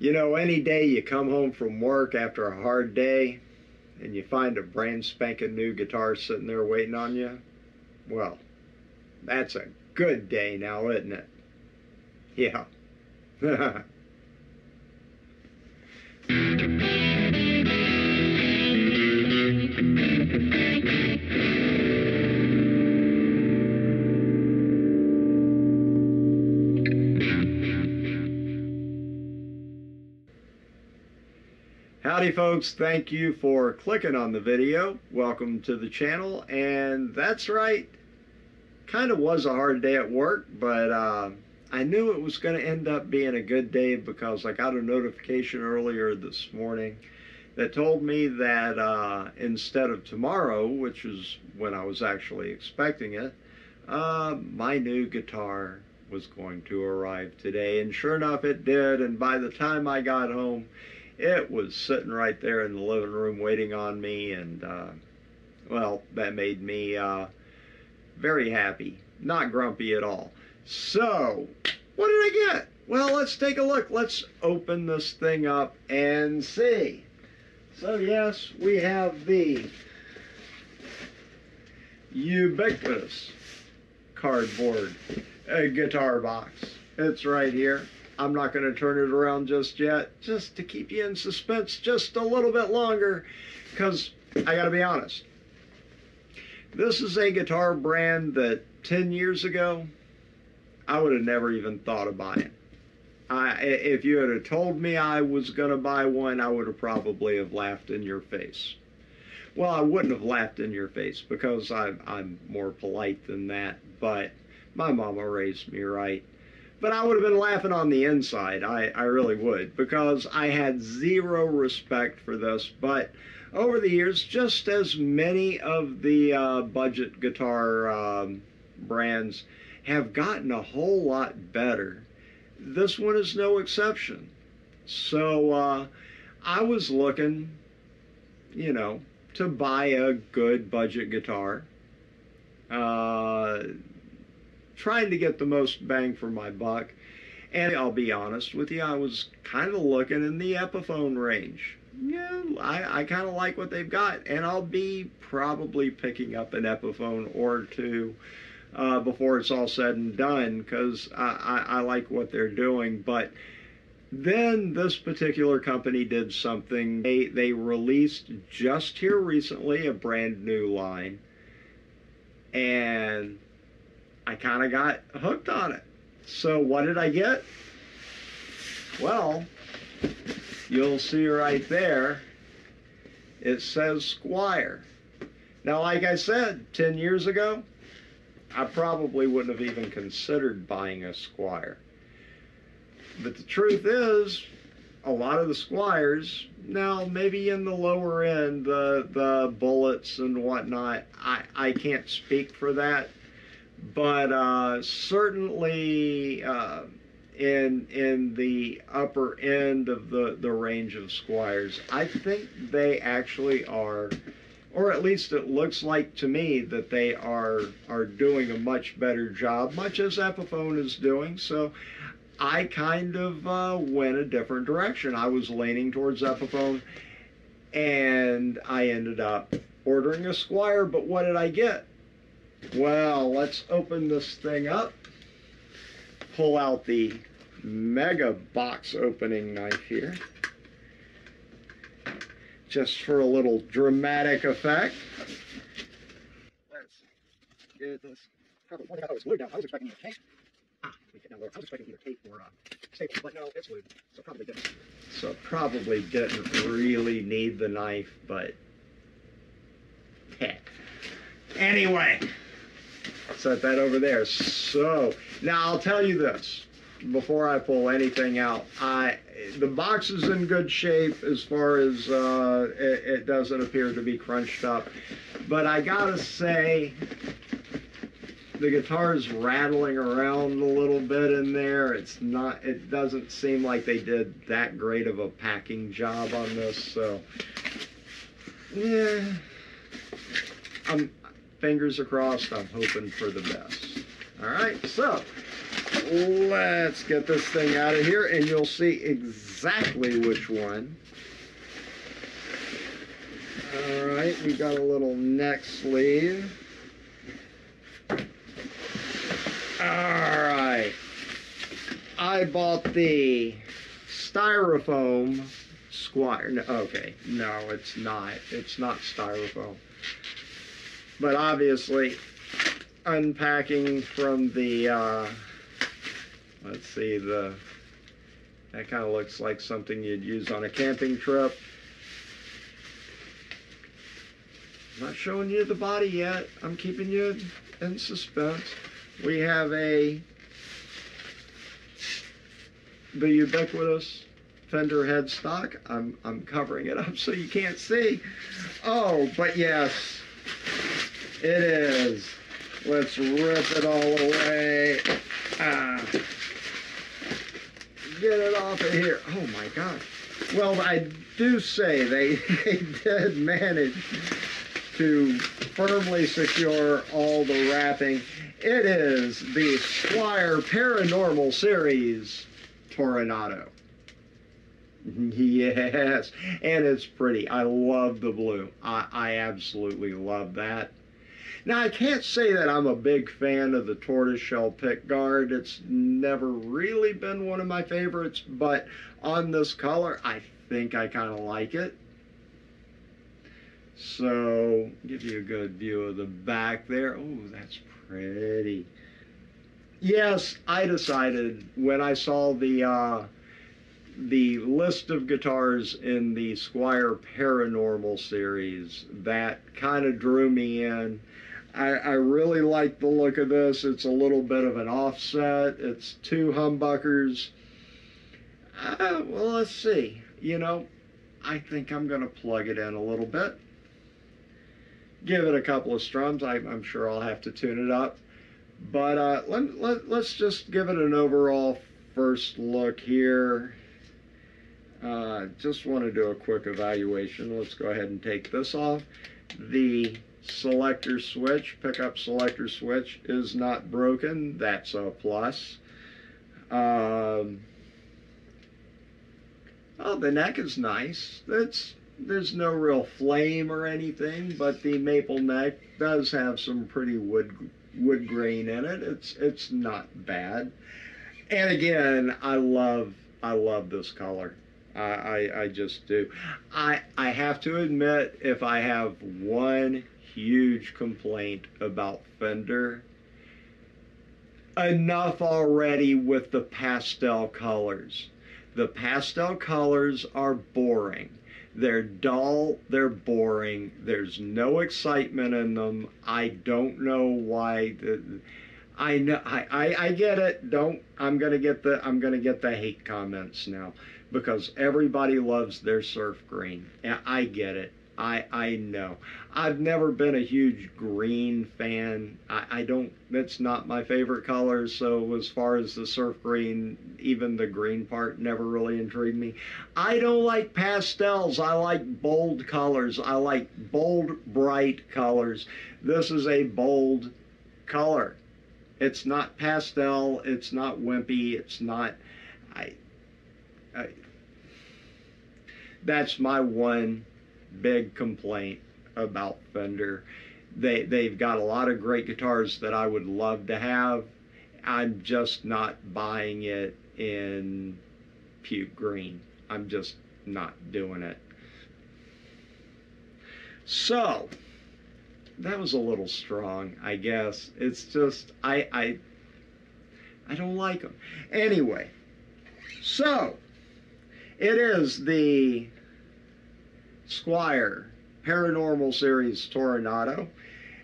You know, any day you come home from work after a hard day and you find a brand spanking new guitar sitting there waiting on you, well, that's a good day now, isn't it? Yeah. Howdy folks, thank you for clicking on the video. Welcome to the channel. And that's right, kind of was a hard day at work, but I knew it was going to end up being a good day because I got a notification earlier this morning that told me that instead of tomorrow, which is when I was actually expecting it, my new guitar was going to arrive today. And sure enough, it did. And by the time I got home, it was sitting right there in the living room waiting on me, and well, that made me very happy, not grumpy at all. So, what did I get? Well, let's take a look. Let's open this thing up and see. So yes, we have the ubiquitous cardboard guitar box. It's right here. I'm not going to turn it around just yet, just to keep you in suspense just a little bit longer, because I got to be honest. This is a guitar brand that 10 years ago, I would have never even thought of buying. If you had told me I was going to buy one, I would have probably have laughed in your face. Well, I wouldn't have laughed in your face because I'm more polite than that, but my mama raised me right. But I would have been laughing on the inside. I really would, because I had zero respect for this. But over the years, just as many of the budget guitar brands have gotten a whole lot better, this one is no exception. So I was looking, you know, to buy a good budget guitar. Trying to get the most bang for my buck. And I'll be honest with you, I was kind of looking in the Epiphone range. Yeah, I kind of like what they've got, and I'll be probably picking up an Epiphone or two before it's all said and done, because I like what they're doing. But then this particular company did something. They released just here recently a brand new line, and I kind of got hooked on it. So what did I get? Well, you'll see right there, it says Squier. Now, like I said, 10 years ago, I probably wouldn't have even considered buying a Squier. But the truth is, a lot of the Squiers, now maybe in the lower end, the Bullets and whatnot, I can't speak for that. But certainly in the upper end of the range of Squiers, I think they actually are, or at least it looks like to me that they are doing a much better job, much as Epiphone is doing. So I kind of went a different direction. I was leaning towards Epiphone, and I ended up ordering a Squier. But what did I get? Well, let's open this thing up, pull out the mega box opening knife here, just for a little dramatic effect. Let's get this. Probably one thing I thought was glued down. I was expecting either tape. Let me get down lower. I was expecting either tape or staple, but no, it's glued. So probably didn't. So probably didn't really need the knife, but heck. Anyway. Set that over there. So now I'll tell you this before I pull anything out. The box is in good shape as far as it doesn't appear to be crunched up, but I gotta say the guitar is rattling around a little bit in there. It doesn't seem like they did that great of a packing job on this. So yeah, fingers are crossed. I'm hoping for the best. All right, so let's get this thing out of here and you'll see exactly which one. All right, we got a little neck sleeve. All right, I bought the styrofoam Squier. No, okay, no, it's not. It's not styrofoam. But obviously, unpacking from the, let's see, that kind of looks like something you'd use on a camping trip. I'm not showing you the body yet. I'm keeping you in suspense. We have the ubiquitous fender headstock. I'm covering it up so you can't see. Oh, but yes, it is. Let's rip it all away. Get it off of here. Oh my God. Well, I do say they did manage to firmly secure all the wrapping. It is the Squier Paranormal Series Tornado. Yes, and it's pretty. I love the blue. I absolutely love that. Now, I can't say that I'm a big fan of the tortoiseshell pickguard. It's never really been one of my favorites, but on this color, I think I kind of like it. So, give you a good view of the back there. Oh, that's pretty. Yes, I decided when I saw the list of guitars in the Squier Paranormal series, that kind of drew me in. I really like the look of this. It's a little bit of an offset. It's two humbuckers. Well, let's see. You know, I think I'm going to plug it in a little bit. Give it a couple of strums. I'm sure I'll have to tune it up. But let's just give it an overall first look here. Just want to do a quick evaluation. Let's go ahead and take this off. The selector switch, pickup selector switch, is not broken. That's a plus. Oh, the neck is nice. There's no real flame or anything, but the maple neck does have some pretty wood grain in it. It's not bad. And again, I love this color. I just do. I have to admit, if I have one huge complaint about Fender, enough already with the pastel colors. The pastel colors are boring. They're dull, they're boring, there's no excitement in them. I don't know why. I know, I get it. I'm gonna get the hate comments now, because everybody loves their surf green. I get it. I know. I've never been a huge green fan. I don't, that's not my favorite color, so as far as the surf green, even the green part never really intrigued me. I don't like pastels. I like bold colors. I like bold, bright colors. This is a bold color. It's not pastel. It's not wimpy. It's not, that's my one big complaint about Fender. They've got a lot of great guitars that I would love to have. I'm just not buying it in puke green. I'm just not doing it. So that was a little strong, I guess. It's just I don't like them. Anyway, so it is the Squier Paranormal Series Tornado.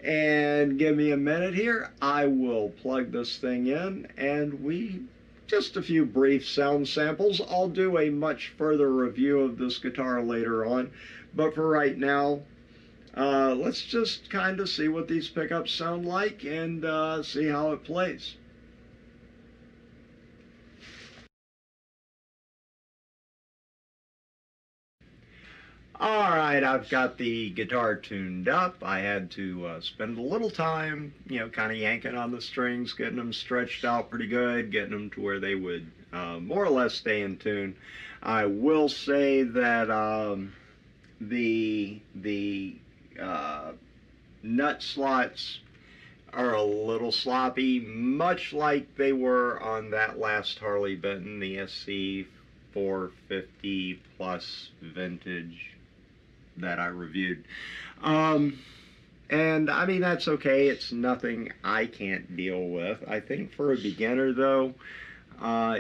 And give me a minute here. I will plug this thing in, and just a few brief sound samples. I'll do a much further review of this guitar later on. But for right now, let's just kind of see what these pickups sound like and see how it plays. All right, I've got the guitar tuned up. I had to spend a little time, kind of yanking on the strings, getting them stretched out pretty good, getting them to where they would more or less stay in tune. I will say that the nut slots are a little sloppy, much like they were on that last Harley Benton, the SC 450 plus vintage that I reviewed. And I mean, that's okay. It's nothing I can't deal with. I think for a beginner, though,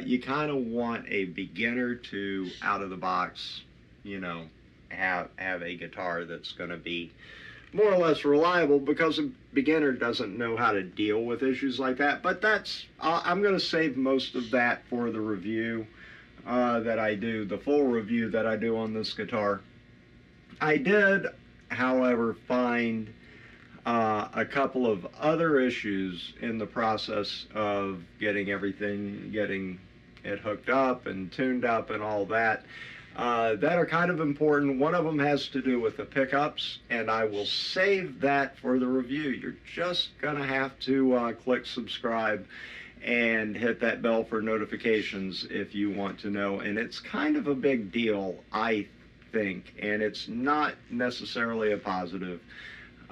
you kind of want a beginner to, out of the box, have a guitar that's going to be more or less reliable, because a beginner doesn't know how to deal with issues like that. But I'm going to save most of that for the review that I do, the full review that I do on this guitar. I did, however, find a couple of other issues in the process of getting it hooked up and tuned up and all that, that are kind of important. One of them has to do with the pickups, and I will save that for the review. You're just gonna have to click subscribe and hit that bell for notifications if you want to know. And it's kind of a big deal, I think, and it's not necessarily a positive.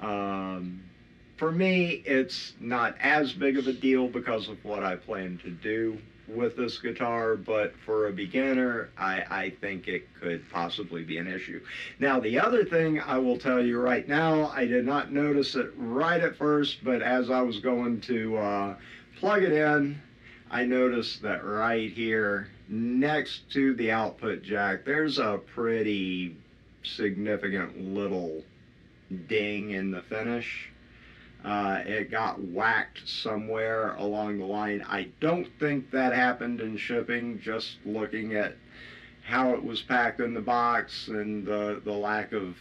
For me, it's not as big of a deal because of what I plan to do with this guitar, but for a beginner, I think it could possibly be an issue. Now, the other thing I will tell you right now, I did not notice it right at first, but as I was going to plug it in, I noticed that right here next to the output jack, there's a pretty significant little ding in the finish. It got whacked somewhere along the line. I don't think that happened in shipping, just looking at how it was packed in the box and the lack of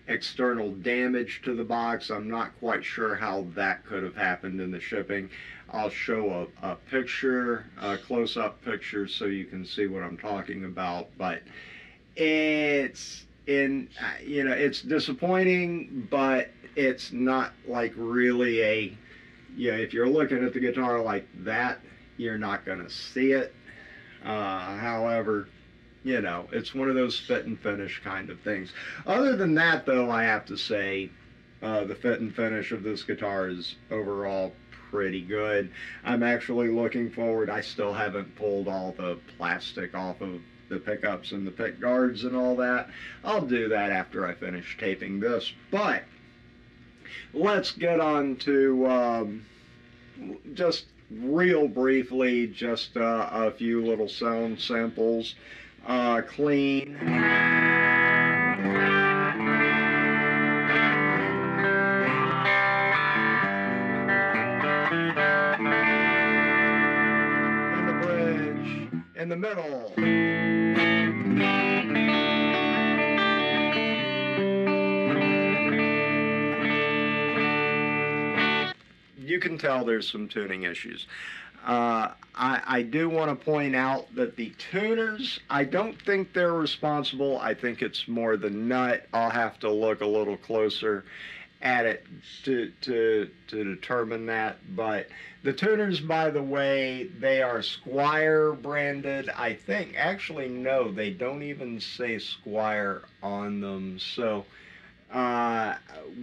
external damage to the box. I'm not quite sure how that could have happened in the shipping. I'll show a picture, a close-up picture, so you can see what I'm talking about. But it's it's disappointing, but it's not like really if you're looking at the guitar like that, you're not going to see it. However, it's one of those fit and finish kind of things. Other than that, though, I have to say the fit and finish of this guitar is overall pretty good. I'm actually looking forward. I still haven't pulled all the plastic off of the pickups and the pick guards and all that. I'll do that after I finish taping this. But let's get on to just real briefly, just a few little sound samples. Clean. And the bridge in the middle. You can tell there's some tuning issues. I do want to point out that the tuners, I don't think they're responsible. I think it's more the nut. I'll have to look a little closer at it to determine that. But the tuners, by the way, they are Squier branded. I think, actually, no, they don't even say Squier on them. So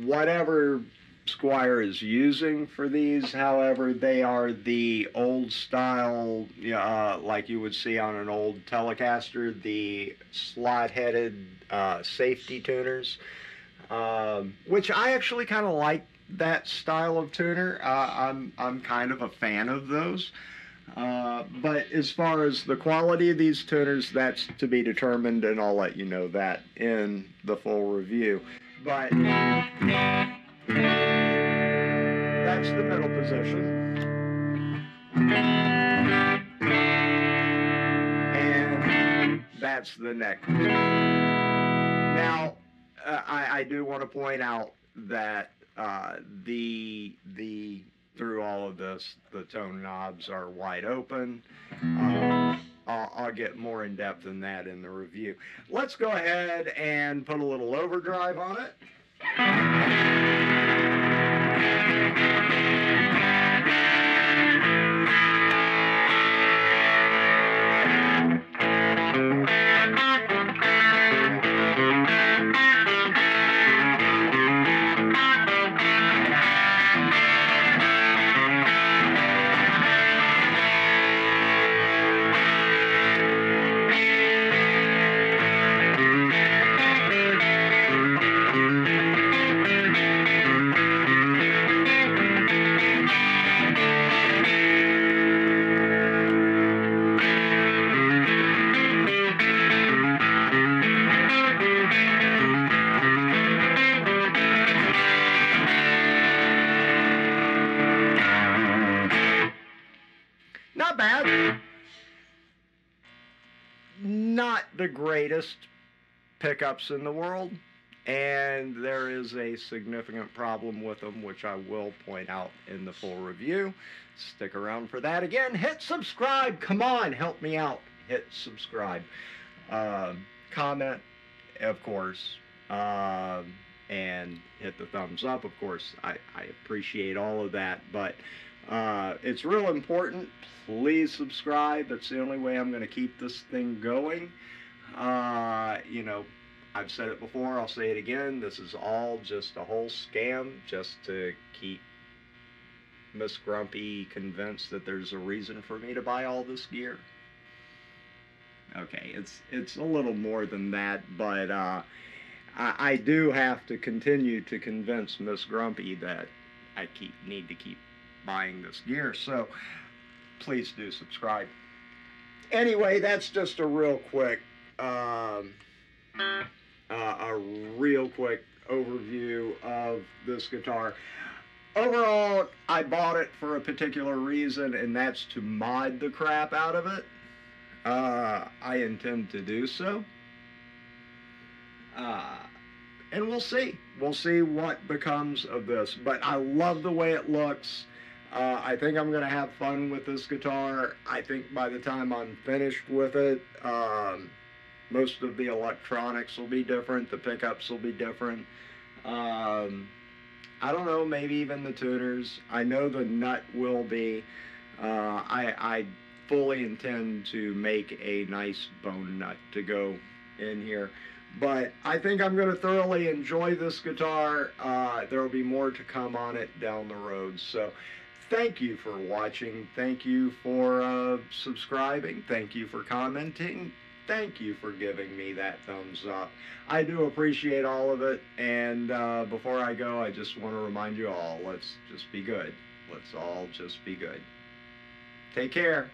whatever Squier is using for these, however, they are the old style, like you would see on an old Telecaster, the slot-headed safety tuners, which I actually kind of like that style of tuner. I'm kind of a fan of those. But as far as the quality of these tuners, that's to be determined, and I'll let you know that in the full review. But that's the middle position. And that's the neck position. Now, I do want to point out that through all of this, the tone knobs are wide open. I'll get more in depth than that in the review. Let's go ahead and put a little overdrive on it. Not bad. Not the greatest pickups in the world, and there is a significant problem with them, which I will point out in the full review. Stick around for that. Again, hit subscribe. Come on, help me out. Hit subscribe. Comment, of course, and hit the thumbs up, of course. I appreciate all of that, but it's real important. Please subscribe. It's the only way I'm going to keep this thing going. You know, I've said it before, I'll say it again. This is all just a whole scam just to keep Miss Grumpy convinced that there's a reason for me to buy all this gear. Okay, it's a little more than that, but I do have to continue to convince Miss Grumpy that I need to keep buying this gear, so please do subscribe. Anyway, that's just a real quick overview of this guitar. Overall, I bought it for a particular reason, and that's to mod the crap out of it. I intend to do so. And we'll see. We'll see what becomes of this. But I love the way it looks. I think I'm going to have fun with this guitar. I think by the time I'm finished with it, most of the electronics will be different. The pickups will be different. I don't know, maybe even the tuners. I know the nut will be. I fully intend to make a nice bone nut to go in here. But I think I'm going to thoroughly enjoy this guitar. There will be more to come on it down the road. So thank you for watching. Thank you for subscribing. Thank you for commenting. Thank you for giving me that thumbs up. I do appreciate all of it. And before I go, I just want to remind you all, let's just be good. Let's all just be good. Take care.